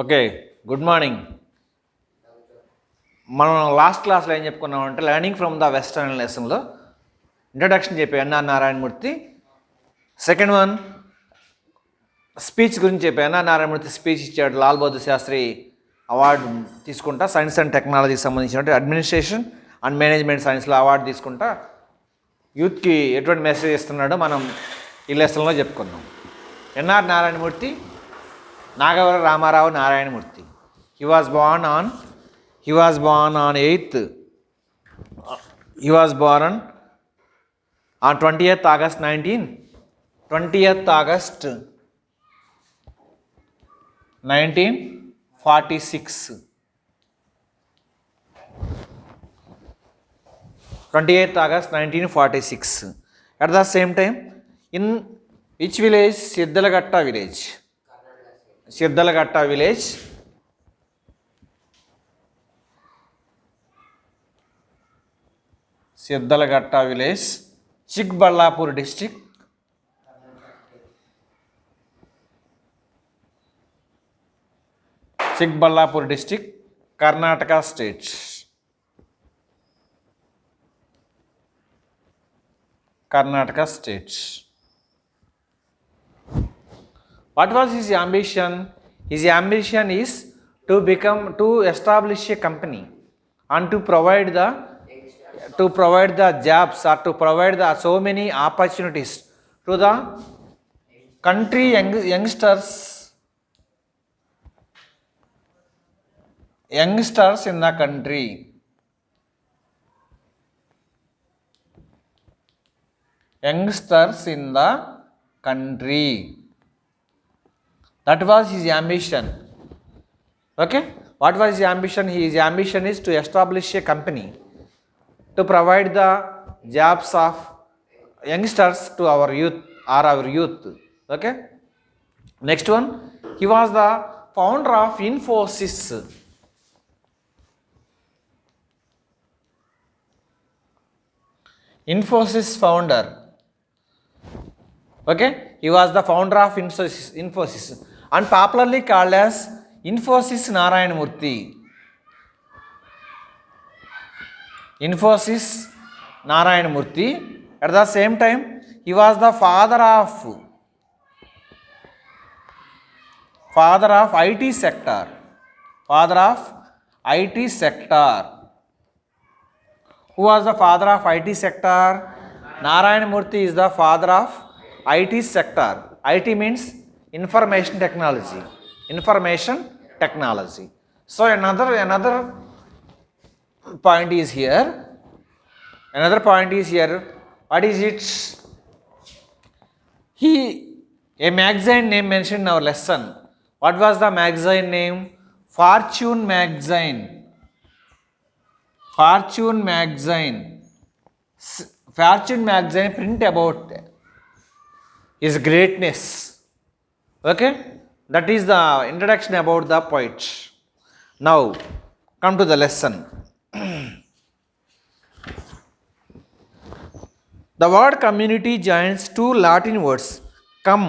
Okay, good morning. మనం last క్లాస్లో ఏం చెప్పుకున్నామంటే లెర్నింగ్ ఫ్రమ్ ద వెస్టర్న్ లెసన్లో ఇంట్రడక్షన్ చెప్పి NR Narayana Murthy. Second one speech గురించి చెప్పి ఎన్ఆర్ నారాయణమూర్తి స్పీచ్ ఇచ్చాడు. లాల్ బహదూర్ శాస్త్రి అవార్డు తీసుకుంటా సైన్స్ అండ్ టెక్నాలజీకి సంబంధించిన అడ్మినిస్ట్రేషన్ అండ్ మేనేజ్మెంట్ సైన్స్లో అవార్డు తీసుకుంటా యూత్కి ఎటువంటి మెసేజ్ ఇస్తున్నాడో మనం ఈ లెసన్లో చెప్పుకున్నాం. NR Narayana Murthy Nagavara Ramarao Narayana Murthy. He was born on 8th. He was born on 20th August 1946. 28th August 1946. At the same time, in which village? Siddalaghatta village. Siddalaghatta village. Siddalaghatta village, Chikballapur district. Chikballapur district, Karnataka state. Karnataka state. What was his ambition? His ambition is to establish a company and to provide the jobs or to provide the so many opportunities to the country youngsters in the country. Youngsters in the country. That was his ambition. Okay, what was his ambition? His ambition is to establish a company to provide the jobs of youngsters to our youth. Okay, next one, he was the founder of Infosys. Infosys founder. Okay, he was the founder of Infosys and popularly called as Infosys Narayanamurthy. Infosys Narayanamurthy. At the same time, he was the father of IT sector. Father of IT sector. Who was the father of IT sector? Narayanamurthy is the father of IT sector. IT means information technology. Information technology. So another point is here. What is it? A magazine name mentioned in our lesson. What was the magazine name? Fortune magazine. Fortune magazine print about his greatness. Okay, that is the introduction about the poet. Now come to the lesson. The word community joins two Latin words, come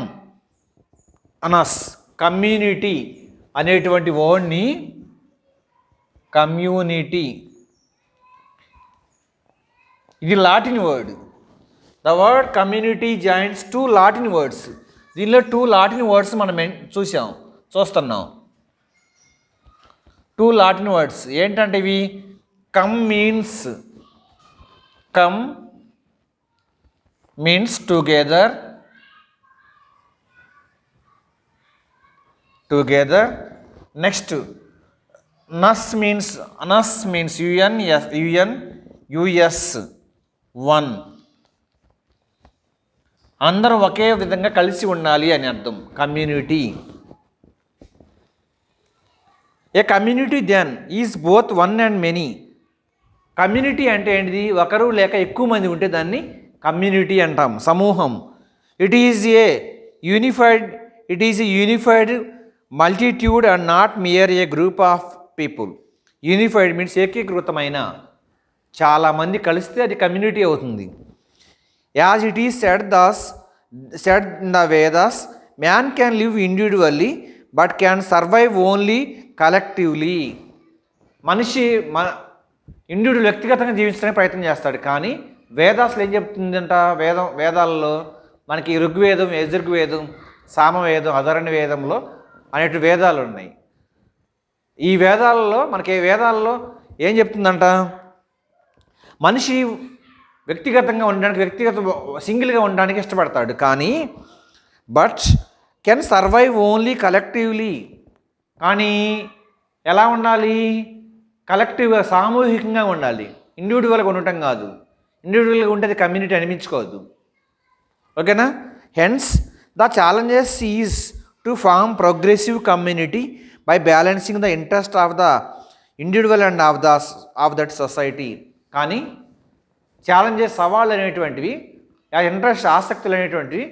anas. Community అనేటువంటి వర్డ్ని community, ఇది Latin word. The word community joins two Latin words. దీనిలో two Latin words మనం చూస్తున్నాం. Two Latin words ఏంటంటే ఇవి com means together. Next anas means us one. అందరూ ఒకే విధంగా కలిసి ఉండాలి అని అర్థం community. A community then is both one and many. Community అంటే ఏంటిది? ఒకరు లేక ఎక్కువ మంది ఉంటే దాన్ని కమ్యూనిటీ అంటాం, సమూహం. It is a unified multitude and not mere a group of people. Unified means ఏకీకృతమైన, చాలామంది కలిస్తే అది కమ్యూనిటీ అవుతుంది. As it is said in the Vedas, man can live individually but can survive only collectively. మనిషి individual వ్యక్తిగతంగా జీవించడానికి ప్రయత్నం చేస్తాడు. కానీ వేదాసులు ఏం చెప్తుందంట, వేదాలలో మనకి ఋగ్వేదం, యజుర్వేదం, సామవేదం, అధర్వణ వేదంలో అనేటి వేదాలు ఉన్నాయి. ఈ వేదాలలో ఏం చెప్తుందంట, మనిషి వ్యక్తిగతంగా ఉండడానికి సింగిల్గా ఉండడానికి ఇష్టపడతాడు. కానీ but can survive only collectively. కానీ ఎలా ఉండాలి, కలెక్టివ్గా సామూహికంగా ఉండాలి, ఇండివిజువల్గా ఉండటం కాదు. ఇండివిజువల్గా ఉంటే అది కమ్యూనిటీ అనిపించుకోవద్దు. ఓకేనా. Hence the challenges is to form progressive community by balancing the interest of the individual and of that society. కానీ ఛాలెంజెస్, సవాళ్ళు అనేటువంటివి, ఇంట్రెస్ట్, ఆసక్తులు అనేటువంటివి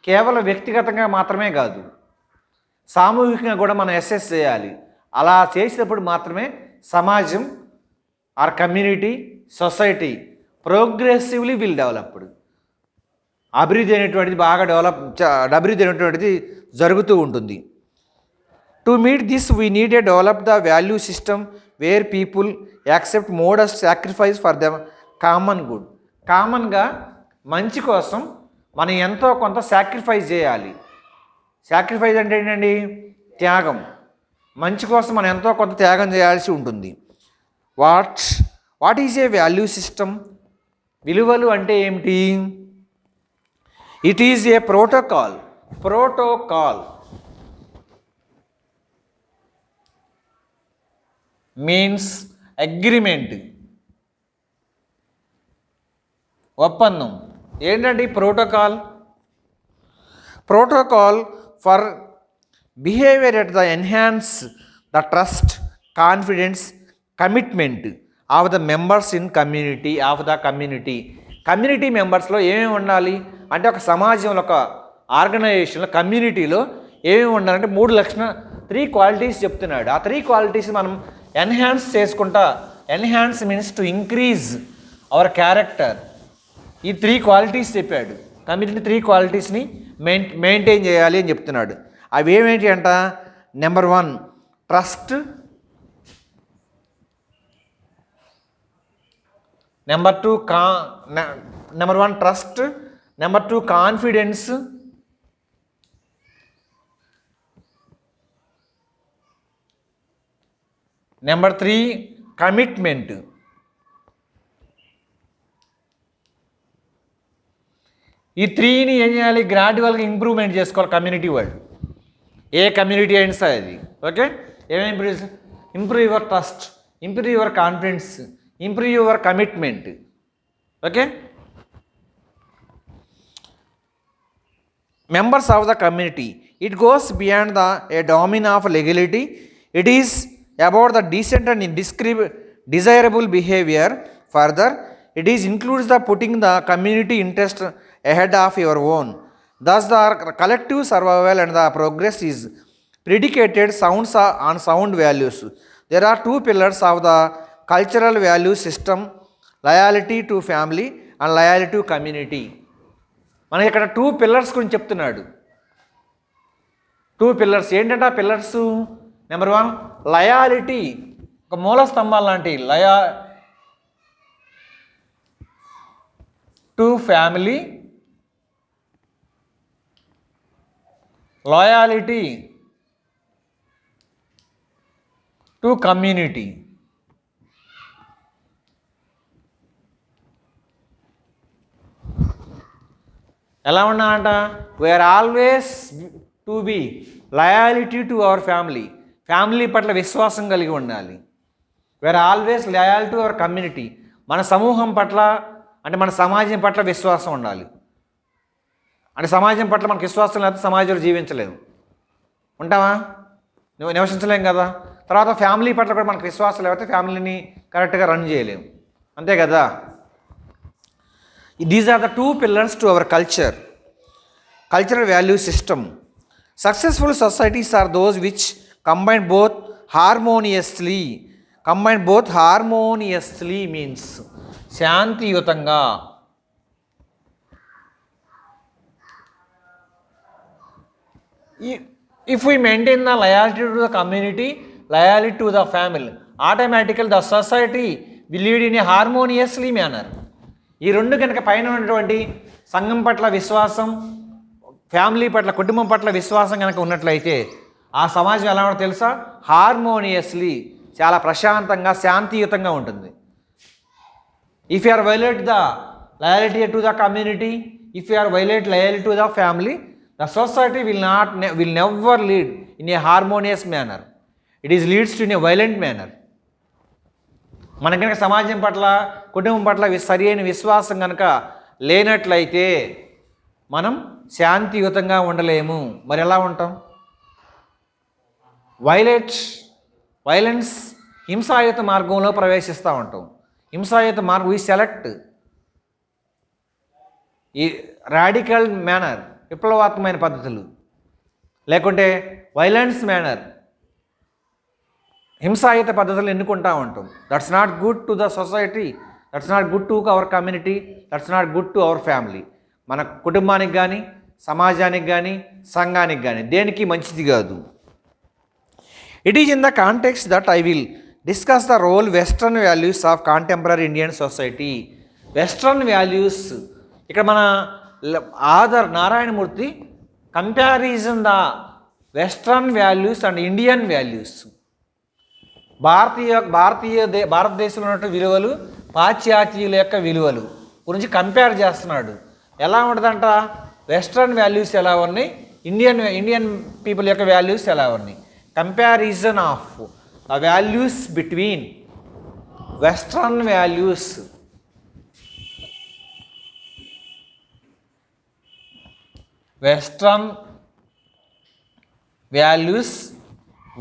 కేవలం వ్యక్తిగతంగా మాత్రమే కాదు, సామూహికంగా కూడా మనం అసెస్ చేయాలి. అలా చేసినప్పుడు మాత్రమే సమాజం or community, society progressively will developed. అభివృద్ధి అనేటువంటిది జరుగుతూ ఉంటుంది. To meet this we need a develop the value system where people accept modest sacrifice for the common good. కామన్గా మంచి కోసం మనం ఎంతో కొంత సాక్రిఫైస్ చేయాలి. సాక్రిఫైస్ అంటే ఏంటండి, త్యాగం. మంచి కోసం మనం ఎంతో కొంత త్యాగం చేయాల్సి ఉంటుంది. What is a value system? విలువలు అంటే ఏమిటి? It is a protocol means agreement, ఒప్పందం. ఏంటంటే protocol for behaviour at the enhance the trust, confidence, commitment of the members in community మెంబర్స్లో ఏమేమి ఉండాలి అంటే, ఒక సమాజంలో, ఒక ఆర్గనైజేషన్లో, కమ్యూనిటీలో ఏమేమి ఉండాలంటే 3 క్వాలిటీస్ చెప్తున్నాడు. ఆ 3 క్వాలిటీస్ మనం ఎన్హాన్స్ చేసుకుంటా. Enhance means to increase our character. ఈ 3 క్వాలిటీస్ చెప్పాడు. కమ్యూనిటీ 3 క్వాలిటీస్ని మెయింటైన్ చేయాలి అని చెప్తున్నాడు. అవి ఏమేంటి అంట, number 1 trust, number 2 trust, number 2 confidence, number 3 commitment. ఈ 3ని ఏం చేయాలి, గ్రాడ్యువల్గా ఇంప్రూవ్మెంట్ చేసుకోవాలి కమ్యూనిటీ వరల్డ్. ఏ కమ్యూనిటీ అయినా సరే అది. ఓకే. ఏమేమి improve your trust, improve your confidence, improve your commitment. Okay. Members of the community, it goes beyond a domain of legality. It is about the decent and desirable behavior. Further, it includes the putting the community interest ahead of your own. Thus, the collective survival and the progress is predicated on sound values. There are 2 pillars of the cultural value system: loyalty to family and loyalty to community. మనకి ఇక్కడ 2 pillars గురించి చెప్తున్నాడు. 2 pillars ఏంటంటే, ఆ pillars number 1 లయాలిటీ, ఒక మూల స్తంభాలు లాంటి, to family, loyalty to community. ఎలా ఉన్నానంట, we are always to be loyalty to our family పట్ల విశ్వాసం కలిగి ఉండాలి. We are always loyal to our community, మన సమూహం పట్ల అంటే మన సమాజం పట్ల విశ్వాసం ఉండాలి. అంటే సమాజం పట్ల మనకు విశ్వాసం లేకపోతే సమాజంలో జీవించలేము, ఉంటావా, నువ్వు నివసించలేం కదా. తర్వాత ఫ్యామిలీ పట్ల కూడా మనకు విశ్వాసం లేకపోతే ఫ్యామిలీని కరెక్ట్గా రన్ చేయలేము, అంతే కదా. These are the 2 pillars to our cultural value system. Successful societies are those which combine both harmoniously means శాంతియుతంగా, If we maintain the loyalty to the community, loyalty to the family, automatically the society will lead in a harmoniously manner. ఈ రెండు కనుక పైన ఉన్నటువంటి సంఘం పట్ల విశ్వాసం, family పట్ల, కుటుంబం పట్ల విశ్వాసం కనుక ఉన్నట్లయితే ఆ సమాజం ఎలా ఉంటుందో తెలుసా? హార్మోనియస్లీ, చాలా ప్రశాంతంగా శాంతియుతంగా ఉంటుంది. If you are violate the loyalty to the community, if you are violate loyalty to the family, the society will never lead in a harmonious manner. It is leads to in a violent manner. మన కనుక సమాజం పట్ల, కుటుంబం పట్ల సరి అయిన విశ్వాసం కనుక లేనట్లయితే మనం శాంతియుతంగా ఉండలేము. మరి ఎలా ఉంటాం? వైలెన్స్, హింసాయుత మార్గంలో ప్రవేశిస్తూ ఉంటాం. హింసాయుత మార్గం వీ సెలెక్ట్ ఈ రాడికల్ మేనర్, విప్లవాత్మకమైన పద్ధతులు, లేకుంటే వైలెన్స్ మేనర్, హింసాయుత పద్ధతులు ఎన్నుకుంటూ ఉంటాం. That's not good to the society, that's not good to our community, that's not good to our family. మన కుటుంబానికి కానీ, సమాజానికి కానీ, సంఘానికి కానీ దేనికి మంచిది కాదు. It is in the context that I will discuss the role western values of contemporary Indian society. Western values, ఇక్కడ మన author Narayanamurthy comparison the western values and Indian values, భారతదేశంలో ఉన్న విలువలు, పాశ్చాత్యుల యొక్క విలువలు గురించి కంపేర్ చేస్తున్నాడు. ఎలా ఉంటుందంట? వెస్ట్రన్ వాల్యూస్ ఎలా ఉన్నాయి, ఇండియన్ పీపుల్ యొక్క వాల్యూస్ ఎలా ఉన్నాయి. Comparison of the values between western values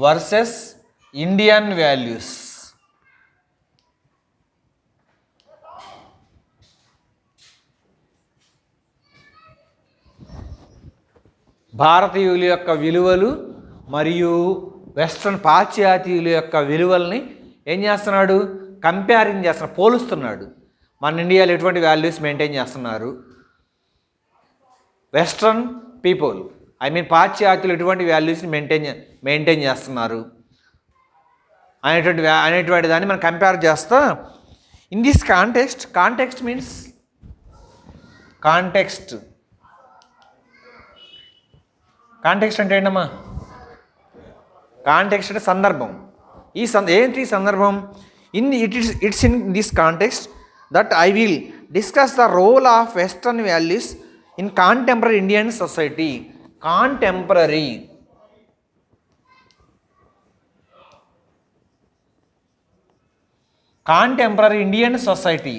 versus Indian values. భారతీయుల యొక్క విలువలు మరియు వెస్ట్రన్ పాశ్చాత్యుల యొక్క విలువల్ని ఏం చేస్తున్నాడు? కంపేరింగ్ చేస్తున్నాడు, పోలుస్తున్నాడు. మన ఇండియాలో ఎటువంటి వాల్యూస్ మెయింటైన్ చేస్తున్నారు, వెస్ట్రన్ పీపుల్ పాశ్చాత్యులు ఎటువంటి వాల్యూస్ని మెయింటైన్ చేస్తున్నారు అనేటువంటి దాన్ని మనం కంపేర్ చేస్తా. In this context means context అంటే ఏంటమ్మా? కాంటెక్స్ట్ అంటే సందర్భం. ఏంటి సందర్భం? It's in this context that I will discuss the role of western values in contemporary Indian society. Contemporary Indian society.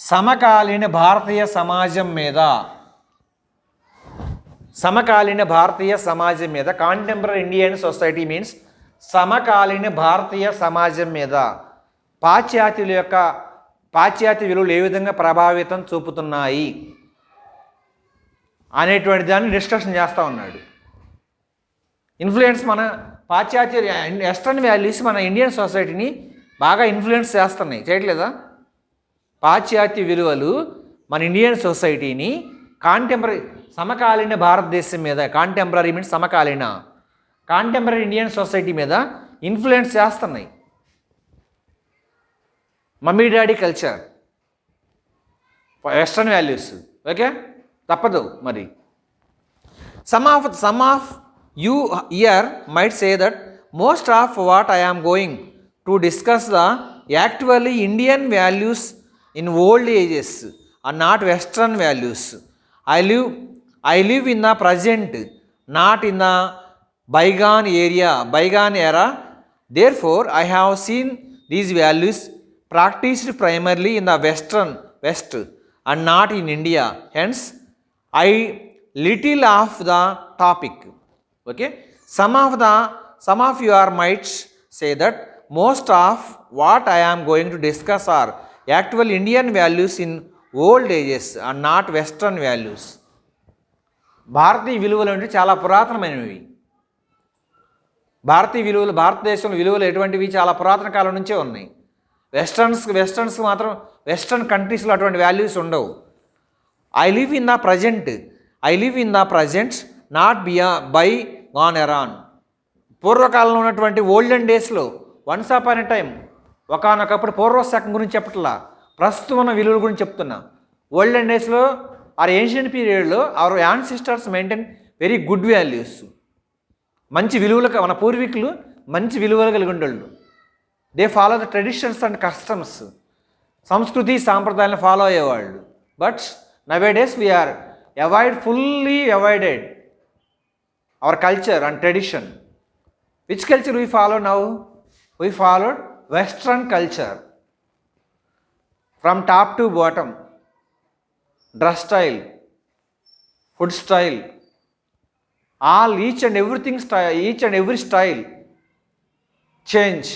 సమకాలీన భారతీయ సమాజం మీద కాంటెంపరీ ఇండియన్ సొసైటీ మీన్స్ సమకాలీన భారతీయ సమాజం మీద పాశ్చాత్య విలువలు ఏ విధంగా ప్రభావితం చూపుతున్నాయి అనేటువంటి దాన్ని డిస్కషన్ చేస్తూ ఉన్నాడు. ఇన్ఫ్లుయెన్స్, మన పాశ్చాత్య వెస్ట్రన్ వాల్యూస్ మన ఇండియన్ సొసైటీని బాగా ఇన్ఫ్లుయెన్స్ చేస్తున్నాయి, చేయట్లేదా? పాశ్చాత్య విలువలు మన ఇండియన్ సొసైటీని సమకాలీన భారతదేశం మీద, contemporary means contemporary Indian society మీద ఇన్ఫ్లుయెన్స్ చేస్తున్నాయి. Mummy daddy culture, western values. Okay, తప్పదు. మరి some of you here might say that most of what I am going to discuss the actually Indian values in old ages are not western values. I live in the present, not in the bygone era. Therefore I have seen these values practiced primarily in the west and not in India. Hence I little of the topic. Okay, some of you are might say that most of what I am going to discuss are actual Indian values in old ages and not western values. భారతీయ విలువలు అంటే చాలా పురాతనమైనవి. భారతదేశంలో విలువలు ఎటువంటివి? చాలా పురాతన కాలం నుంచే ఉన్నాయి. వెస్టర్న్స్ మాత్రం వెస్ట్రన్ కంట్రీస్లో అటువంటి వాల్యూస్ ఉండవు. I live in the present not bygone era. పూర్వకాలంలో ఉన్నటువంటి ఓల్డెన్ డేస్లో వన్స్ అపాన్ ఎ టైం, ఒకనొకప్పుడు పూర్వశకం గురించి చెప్పట్లా, ప్రస్తుతం ఉన్న విలువల గురించి చెప్తున్నా. ఓల్డెన్ డేస్లో ఆర్ ఏన్షియంట్ పీరియడ్లో our ancestors maintain very good values. మంచి విలువలు, మన పూర్వీకులు మంచి విలువలు కలిగి ఉండేళ్ళు. They follow the traditions and customs. సంస్కృతి సాంప్రదాయాలను ఫాలో అయ్యేవాళ్ళు. But nowadays we are fully avoided our culture and tradition. Which culture we follow now? We followed western culture from top to bottom. Dress style, food style, each and every style change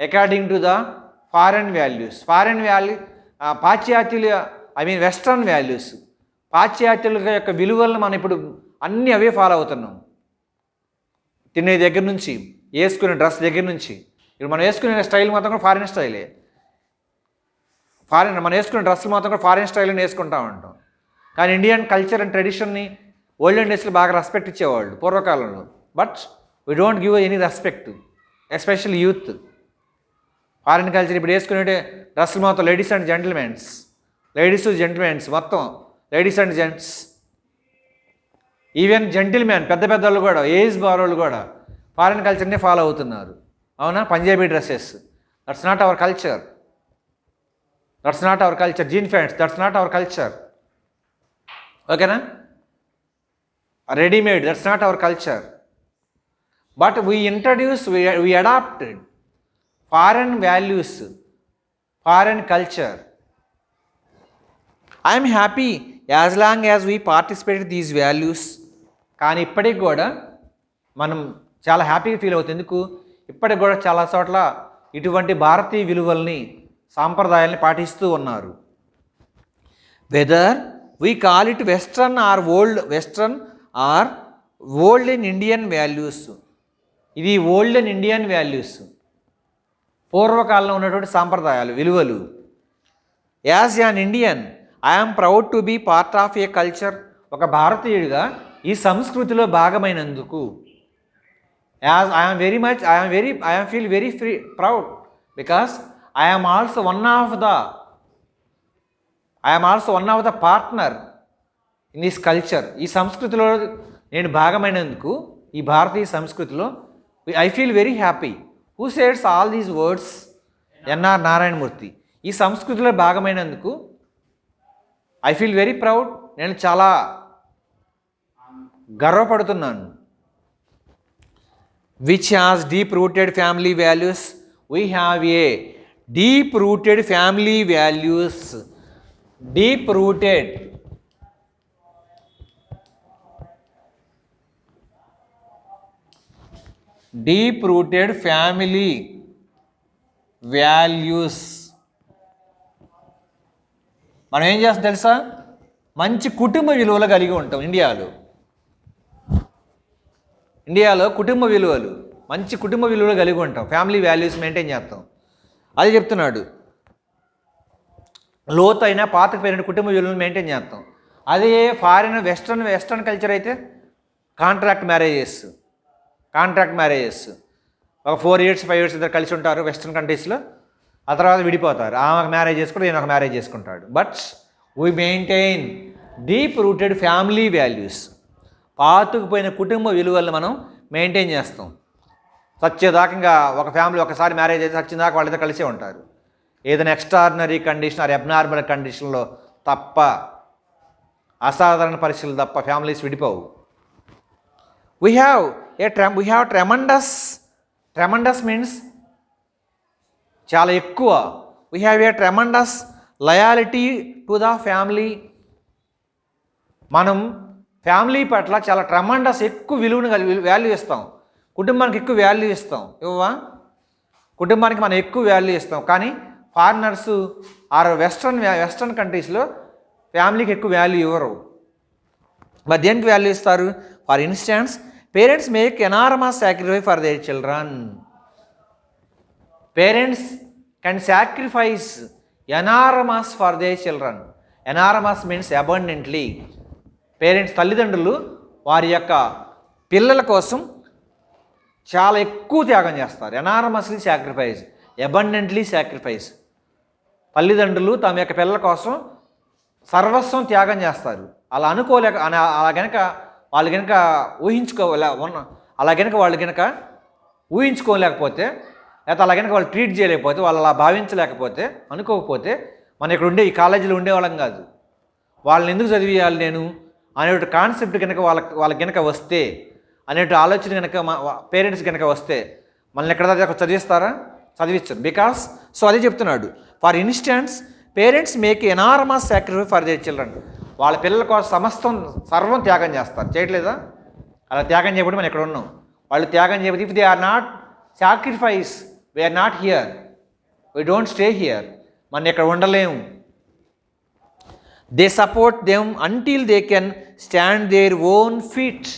according to the foreign values. పాశ్చాత్యుల western values, పాశ్చాత్యుల యొక్క విలువలను మనం ఇప్పుడు అన్నీ అవే follow అవుతున్నాం. తినే దగ్గర నుంచి, వేసుకునే డ్రెస్ దగ్గర నుంచి. ఇప్పుడు మనం వేసుకునే స్టైల్ మొత్తం కూడా ఫారిన్ స్టైలే. మనం వేసుకునే డ్రెస్సులు మొత్తం కూడా ఫారిన్ స్టైల్ని వేసుకుంటా ఉంటాం. కానీ ఇండియన్ కల్చర్ అండ్ ట్రెడిషన్ని ఓల్డెన్ డేస్లో బాగా రెస్పెక్ట్ ఇచ్చేవాళ్ళు పూర్వకాలంలో. But we don't give any respect, especially youth. Foreign culture ఇప్పుడు వేసుకునే డ్రెస్సులు మొత్తం లేడీస్ అండ్ జెంటిల్మెన్స్ మొత్తం ladies and gents, even gentlemen పెద్ద పెద్దవాళ్ళు కూడా, ఏజ్ బారోళ్ళు కూడా ఫారిన్ కల్చర్నే ఫాలో అవుతున్నారు. అవునా? Punjabi dresses, that's not our culture. Jean pants, that's not our culture. ఓకేనా? Readymade, that's not our culture. But we adopted foreign values, foreign culture. I am happy as long as we participate these values. కానీ ఇప్పటికి కూడా మనం చాలా హ్యాపీగా feel అవుతుంది. ఎందుకు? ఇప్పటికి కూడా చాలా చోట్ల ఇటువంటి భారతీయ విలువల్ని, సాంప్రదాయాల్ని పాటిస్తూ ఉన్నారు. Whether we call it western or old in Indian values. ఇది ఓల్డ్ అండ్ ఇండియన్ వాల్యూస్, పూర్వకాలంలో ఉన్నటువంటి సాంప్రదాయాలు, విలువలు. As an Indian I'm proud to be part of a culture. ఒక భారతీయుడిగా ఈ సంస్కృతిలో భాగమైనందుకు as I'm feel very proud because I'm also one of the partner in this culture. ఈ సంస్కృతిలో నేను భాగమైనందుకు, ఈ భారతీయ సంస్కృతిలో I feel very happy. Who said all these words? NR Narayana Murthy. ఈ సంస్కృతిలో భాగమైనందుకు ఐ ఫీల్ వెరీ ప్రౌడ్. నేను చాలా గర్వపడుతున్నాను. Which has deep rooted family values. We have a deep rooted family values. Deep rooted family values. మనం ఏం చేస్తాం తెలుసా? మంచి కుటుంబ విలువలు కలిగి ఉంటాం. ఇండియాలో కుటుంబ విలువలు, మంచి కుటుంబ విలువలు కలిగి ఉంటాం. ఫ్యామిలీ వాల్యూస్ మెయింటైన్ చేస్తాం. అది చెప్తున్నాడు. లోతైన పాతకపోయిన కుటుంబ విలువలు మెయింటైన్ చేస్తాం. అదే ఫారిన్ వెస్ట్రన్ కల్చర్ అయితే కాంట్రాక్ట్ మ్యారేజెస్, ఒక 4 years 5 years ఇద్దరు కలిసి ఉంటారు వెస్ట్రన్ కంట్రీస్లో. ఆ తర్వాత విడిపోతారు. ఆమె మ్యారేజ్ చేసుకుంటే ఈయన ఒక మ్యారేజ్ చేసుకుంటాడు. But we maintain deep rooted family values. పాతుకుపోయిన కుటుంబ విలువలను మనం మెయింటైన్ చేస్తాం. సత్యదాకా ఇంకా ఒక ఫ్యామిలీ ఒకసారి మ్యారేజ్ అయితే సత్యదాకా వాళ్ళిద్దరు కలిసే ఉంటారు. ఏదైనా ఎక్స్ట్రాడినరీ కండిషన్ ఆర్ అబ్నార్మల్ కండిషన్లో తప్ప, అసాధారణ పరిస్థితులు తప్ప families విడిపోవు. We have tremendous means చాలా ఎక్కువ. We have a tremendous loyalty to the family. మనం ఫ్యామిలీ పట్ల చాలా ట్రెమండస్ ఎక్కువ విలువను వాల్యూ ఇస్తాం. కుటుంబానికి ఎక్కువ వాల్యూ ఇస్తాం. కుటుంబానికి మనం ఎక్కువ వాల్యూ ఇస్తాం. కానీ ఫారినర్స్ ఆర్ వెస్ట్రన్ కంట్రీస్లో ఫ్యామిలీకి ఎక్కువ వాల్యూ ఇవ్వరు. మరి దేనికి వాల్యూ ఇస్తారు? For instance, parents make enormous sacrifice for their children. Parents can sacrifice enormous for they children. Enormous means abundantly. Parents, తల్లిదండ్రులు వారి యొక్క పిల్లల కోసం చాలా ఎక్కువ త్యాగం చేస్తారు. Enormously sacrifice, abundantly sacrifice. తల్లిదండ్రులు తమ యొక్క పిల్లల కోసం సర్వస్వం త్యాగం చేస్తారు. అలా అనుకోలేక అలా గనక వాళ్ళు గనక వాళ్ళు గనక ఊహించుకోలేకపోతే, లేకపోతే అలా గనక వాళ్ళు ట్రీట్ చేయలేకపోతే, వాళ్ళు అలా భావించలేకపోతే, అనుకోకపోతే మన ఇక్కడ ఈ కాలేజీలో ఉండేవాళ్ళం కాదు. వాళ్ళని ఎందుకు చదివియాలి నేను అనే కాన్సెప్ట్ కనుక వాళ్ళకి గనక వస్తే, అనే ఆలోచన కనుక పేరెంట్స్ కనుక వస్తే మనల్ని ఎక్కడ చదివిస్తారా? చదివించరు. బికాస్ సో అదే చెప్తున్నాడు. For instance parents make enormous sacrifice for their children. వాళ్ళ పిల్లల కోసం సర్వం త్యాగం చేస్తారు. చేయట్లేదా? అలా త్యాగం చేయబడి మనం ఎక్కడ ఉన్నాం. వాళ్ళు త్యాగం చేయబడి if they are not sacrifice, we're not here, we don't stay here. మనం ఇక్కడ ఉండలేము. They support them until they can stand their own feet.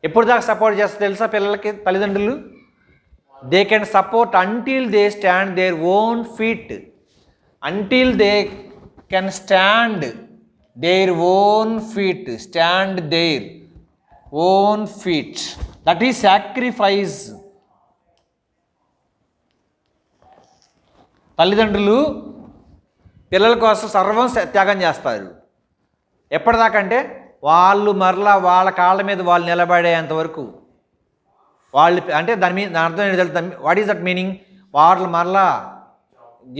ఎప్పుడు దాకా సపోర్ట్ చేస్తారు తెలుసా పిల్లలకి తల్లిదండ్రులు? They can support until they stand their own feet. Until they can stand their own feet. Stand their own feet, that is sacrifice. తల్లిదండ్రులు పిల్లల కోసం సర్వం త్యాగం చేస్తారు. ఎప్పటిదాకంటే వాళ్ళు మరలా వాళ్ళ కాళ్ళ మీద వాళ్ళు నిలబడేంత వరకు. వాళ్ళు అంటే దాని అర్థం ఏంటి తెలుసు? What is that meaning? వాళ్ళు మరలా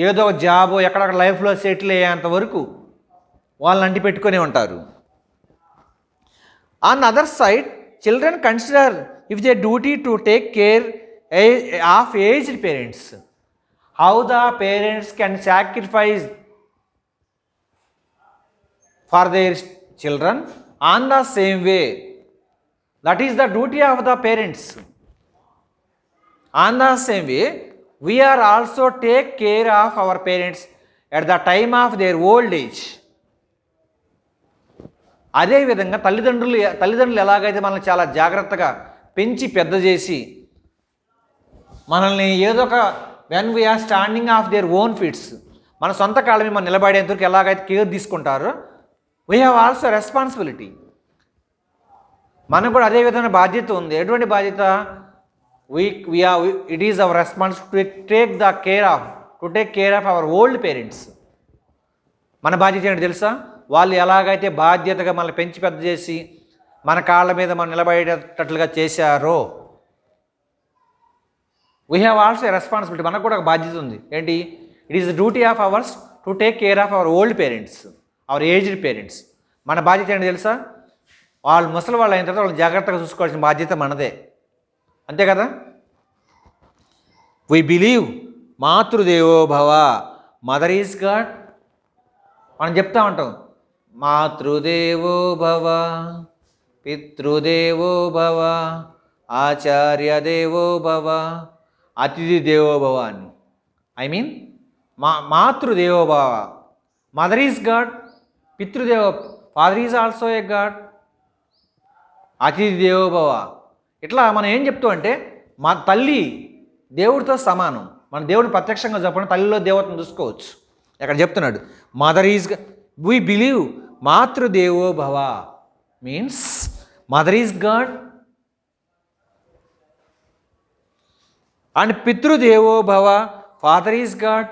ఏదో ఒక జాబో ఎక్కడొక్కడ లైఫ్లో సెటిల్ అయ్యేంత వరకు వాళ్ళని అంటి పెట్టుకునే ఉంటారు. On other side children consider if they duty to take care of aged parents. How the parents can sacrifice for there children on the same way. That is the duty of the parents. On the same way, we are also take care of our parents at the time of their old age. అదేవిధంగా తల్లిదండ్రులు ఎలాగైతే మనల్ని చాలా జాగ్రత్తగా పెంచి పెద్ద చేసి మనల్ని ఏదో ఒక when we're standing of their own feets, మన సొంత కాళ్ళ మీద మనం నిలబడేందుకు ఎలాగైతే కేర్ తీసుకుంటారో, వీ హ్యావ్ ఆల్సో రెస్పాన్సిబిలిటీ. మనకు కూడా అదే విధమైన బాధ్యత ఉంది. ఎటువంటి బాధ్యత? It is our responsibility to take care of our old parents. మన బాధ్యత ఏంటి తెలుసా? వాళ్ళు ఎలాగైతే బాధ్యతగా మనల్ని పెంచి పెద్ద చేసి మన కాళ్ళ మీద మనం నిలబడేటట్లుగా చేశారో, వీ హ్యావ్ ఆల్సో రెస్పాన్సిబిలిటీ. మనకు కూడా ఒక బాధ్యత ఉంది. ఏంటి? It is the duty of ours to take care of our old parents, our aged parents. మన బాధ్యత ఏంటి తెలుసా? వాళ్ళు ముసలి వాళ్ళు అయిన తర్వాత వాళ్ళు జాగ్రత్తగా చూసుకోవాల్సిన బాధ్యత మనదే. అంతే కదా? వీ బిలీవ్ మాతృదేవో భవ, మదర్ ఈజ్ గాడ్. మనం చెప్తా ఉంటాం మాతృదేవో భవ, పితృదేవో భవ, ఆచార్య దేవో భవ, అతిథి దేవో భవ అని. ఐ మీన్ మాతృదేవో భవ, మదర్ ఈజ్ గాడ్. పితృదేవ, father is also a god. అతిథి దేవోభవ. ఇట్లా మనం ఏం చెప్తాం అంటే మా తల్లి దేవుడితో సమానం. మన దేవుడిని ప్రత్యక్షంగా చెప్పండి, తల్లిలో దేవతను చూసుకోవచ్చు. ఇక్కడ చెప్తున్నాడు మదర్ ఈజ్, వీ బిలీవ్ మాతృదేవోభవ means mother is God and పితృదేవోభవ, ఫాదర్ ఈజ్ గాడ్.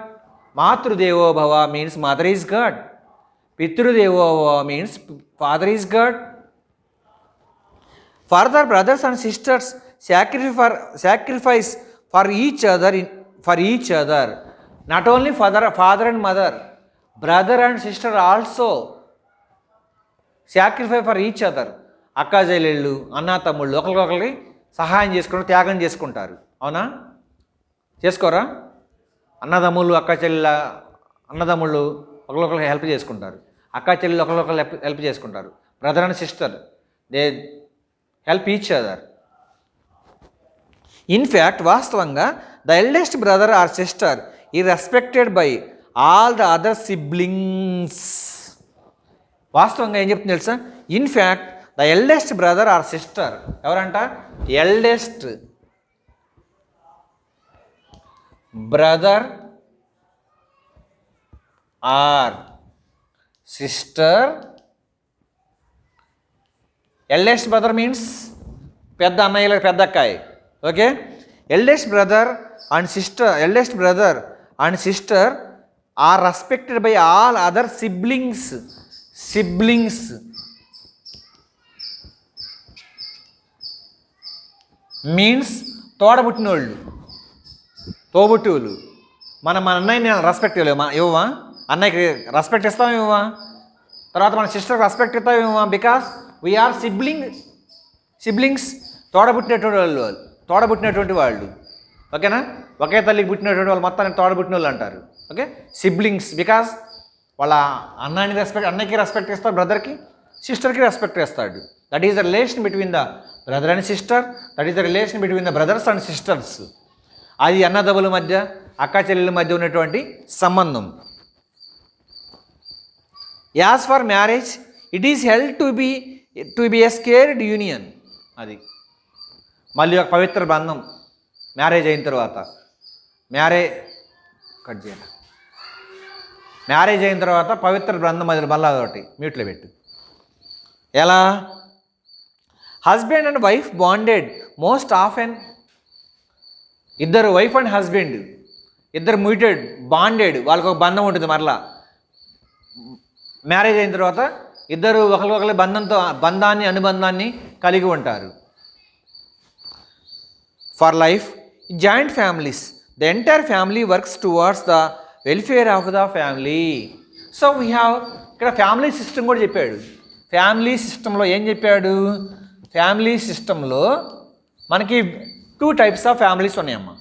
మాతృదేవోభవ మీన్స్ మదర్ ఈజ్ గాడ్. పితృదేవోభవ means father is God. Further, brothers and sisters sacrifice for each other. Not only father and mother, brother and sister also sacrifice for each other. అక్క చెల్లెళ్ళు, అన్న తమ్ముళ్ళు ఒకరికొకరికి సహాయం చేసుకుంటారు, త్యాగం చేసుకుంటారు. అవునా? చేసుకోరా? అన్నదమ్ముళ్ళు అన్నదమ్ముళ్ళు ఒకరికొకరికి హెల్ప్ చేసుకుంటారు. అక్క చెల్లెళ్ళు ఒకరికొకరు హెల్ప్ చేసుకుంటారు. Brother and sister they help each other. In fact వాస్తవంగా the eldest brother or sister is respected by all the other siblings. వాస్తవంగా ఏం చెప్తుంది తెలుసా? In fact the eldest brother or sister, ఎవరంట? Eldest brother or sister. Eldest brother means పెద్ద అన్నయ్య పెద్ద అక్కాయి. Okay, eldest brother and sister are respected by all other siblings means తోబుట్టువులు. మన అన్నయ్యని రెస్పెక్ట్ ఇవ్వమా? అన్నయ్యకి రెస్పెక్ట్ ఇస్తాం ఇవ్వమా? తర్వాత మన సిస్టర్కి రెస్పెక్ట్ ఇస్తాం ఇవ్వమా? బికాస్ వీఆర్ సిబ్లింగ్స్, తోడబుట్టినటువంటి వాళ్ళు. ఓకేనా? ఒకే తల్లికి పుట్టినటువంటి వాళ్ళు మొత్తాన్ని తోడబుట్టిన వాళ్ళు అంటారు. ఓకే, సిబ్లింగ్స్ బికాస్ వాళ్ళ అన్నయ్యకి రెస్పెక్ట్ ఇస్తాడు, బ్రదర్కి సిస్టర్కి రెస్పెక్ట్ ఇస్తాడు. That is the relation between the brother and sister. That is the relation between the brothers and sisters. అది అన్నదమ్ముల మధ్య, అక్క చెల్లెల మధ్య ఉన్నటువంటి సంబంధం. As for marriage it is held to be a scared union. అది మళ్ళీ ఒక పవిత్ర బంధం. మ్యారేజ్ అయిన తర్వాత పవిత్ర బంధం అది మళ్ళీ అదొకటి మ్యూట్లో పెట్టు. ఎలా? Husband and wife bonded most often. ఇద్దరు వైఫ్ అండ్ హస్బెండ్ ఇద్దరు మ్యూటెడ్ బాండెడ్, వాళ్ళకి ఒక బంధం ఉంటుంది. మరలా మ్యారేజ్ అయిన తర్వాత ఇద్దరు ఒకరికొకరి అనుబంధాన్ని కలిగి ఉంటారు. For life joint families the entire family works towards the welfare of the family. So we have ఇక్కడ ఫ్యామిలీ సిస్టమ్ కూడా చెప్పాడు. ఫ్యామిలీ సిస్టంలో ఏం చెప్పాడు? ఫ్యామిలీ సిస్టంలో మనకి 2 types ఆఫ్ ఫ్యామిలీస్ ఉన్నాయమ్మా.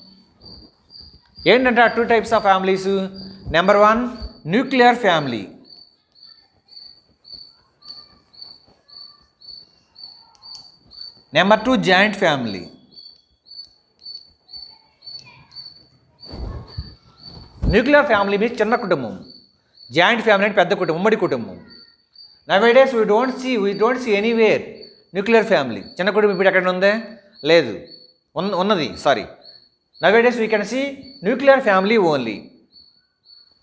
ఏంటంటే ఆ 2 types of families? Number 1 nuclear family. Number 2 joint family. Nuclear family means చిన్న కుటుంబం, జాయింట్ ఫ్యామిలీ అంటే పెద్ద కుటుంబం, ఉమ్మడి కుటుంబం. Nowadays we don't see anywhere nuclear family. చిన్న కుటుంబం ఇప్పుడు ఎక్కడ ఉందే? లేదు, ఉన్నది. Sorry, nowadays we can see nuclear family only.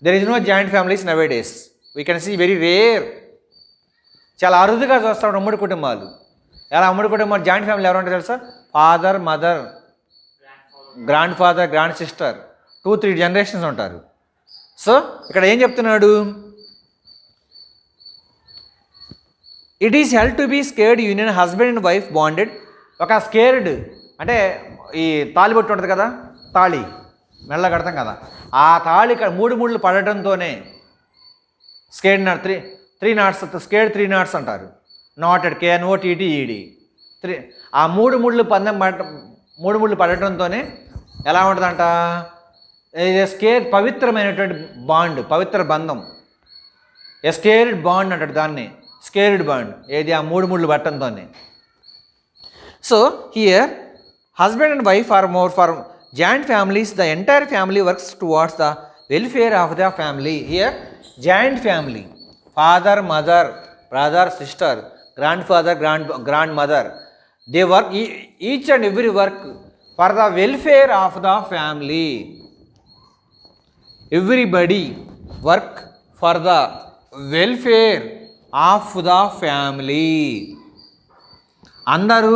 There is no joint families nowadays. We can see very rare. చాలా అరుదుగా చూస్తాడు ఉమ్మడి కుటుంబాలు. ఎలా ఉమ్మడి కుటుంబాలు? జాయింట్ ఫ్యామిలీ ఎవరు అంటే తెలుసా? Father, mother, grand father, grand sister, 2-3 generations ఉంటారు. సో ఇక్కడ ఏం చెప్తున్నాడు? It is held to be scared union husband and wife bonded. ఒక స్కేర్డ్ అంటే ఈ తాళి బొట్టు ఉంటుంది కదా, తాళి మెల్ల కడతాం కదా, ఆ తాళి 3 ముళ్ళు పడటంతోనే sacred not 3 knots, sacred 3 knots అంటారు. Knotted KNOTTED. ఆ 3 ముళ్ళు పడటంతోనే ఎలా ఉంటుందంట? స్కేర్ పవిత్రమైనటువంటి బాండ్, పవిత్ర బంధం. స్కేర్డ్ బాండ్ అంటాడు దాన్ని, స్కేర్డ్ బాండ్. ఏది? ఆ 3 ముళ్ళు పట్టడంతోనే. So here husband and wife are more for joint families. The entire family works towards the welfare of the family. Here joint family, father, mother, brother, sister, grand father, grandmother, they work each and every work for the welfare of the family. Everybody work for the welfare of the family. అందరూ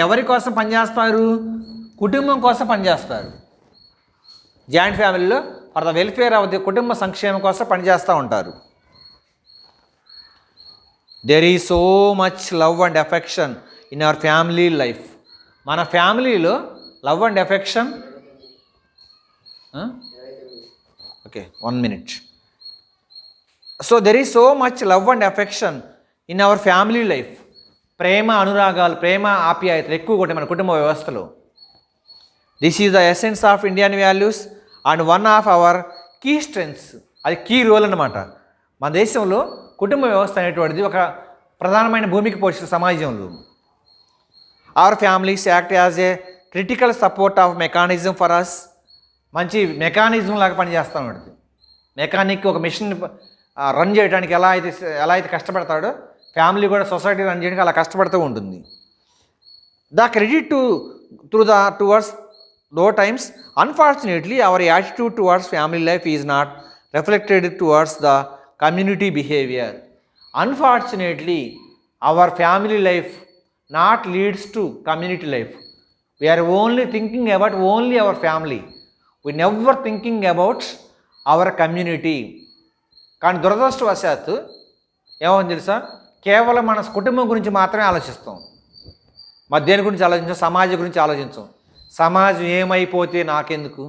ఎవరి కోసం పనిచేస్తారు? కుటుంబం కోసం పనిచేస్తారు. Joint ఫ్యామిలీలో for the welfare of the కుటుంబ సంక్షేమం కోసం పనిచేస్తూ ఉంటారు. There is so much love and affection in our family life. మన ఫ్యామిలీలో love and affection. Okay, 1 minute. So there is so much love and affection in our family life. ప్రేమ, అనురాగాలు, ప్రేమ, ఆప్యాయతలు ఎక్కువ కూడా మన కుటుంబ వ్యవస్థలో. This is the essence of Indian values and one of our key strengths. అది కీ రోల్ అన్నమాట. మన దేశంలో కుటుంబ వ్యవస్థ అనేటువంటిది ఒక ప్రధానమైన భూమికి పోషిస్తున్న సమాజంలో. Our families act as a critical support of mechanism for us. మంచి మెకానిజం లాగా పనిచేస్తూ ఉంటుంది. మెకానిక్ ఒక మిషన్ రన్ చేయడానికి ఎలా అయితే కష్టపడతాడో, ఫ్యామిలీ కూడా సొసైటీ రన్ చేయడానికి అలా కష్టపడుతూ ఉంటుంది. The credit towards though times unfortunately our attitude towards family life is not reflected towards the community behavior. Unfortunately, our family life not leads to community life. We are only thinking about only our family. We never thinking about our community. కానీ దురదృష్టవశాత్తు ఏమని తెలుసా, కేవలం మన కుటుంబం గురించి మాత్రమే ఆలోచిస్తాం. మరి దేని గురించి ఆలోచించాం? సమాజం గురించి ఆలోచించాం. సమాజం ఏమైపోతే నాకెందుకు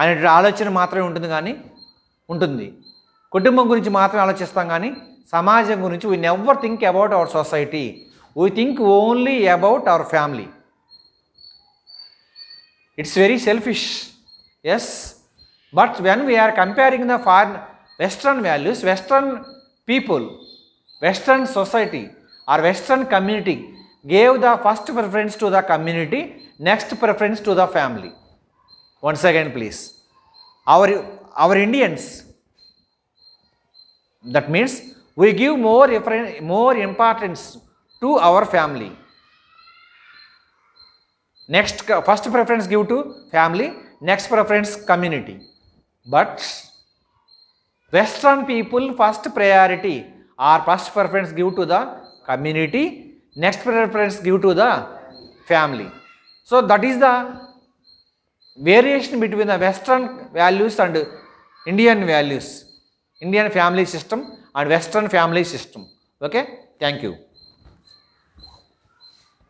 అనే ఆలోచన మాత్రమే ఉంటుంది. కుటుంబం గురించి మాత్రమే ఆలోచిస్తాం కానీ సమాజం గురించి we never think about our society. We think only about our family. It's very selfish, yes. But when we're comparing the western values, western people, western society or western community gave the first preference to the community, next preference to the family. Once again please, our Indians, that means we give more importance to our family. Next, first preference give to family, next preference community. But Western people first priority or first preference give to the community, next preference give to the family. So that is the variation between the Western values and Indian values, Indian family system and Western family system. Okay, thank you.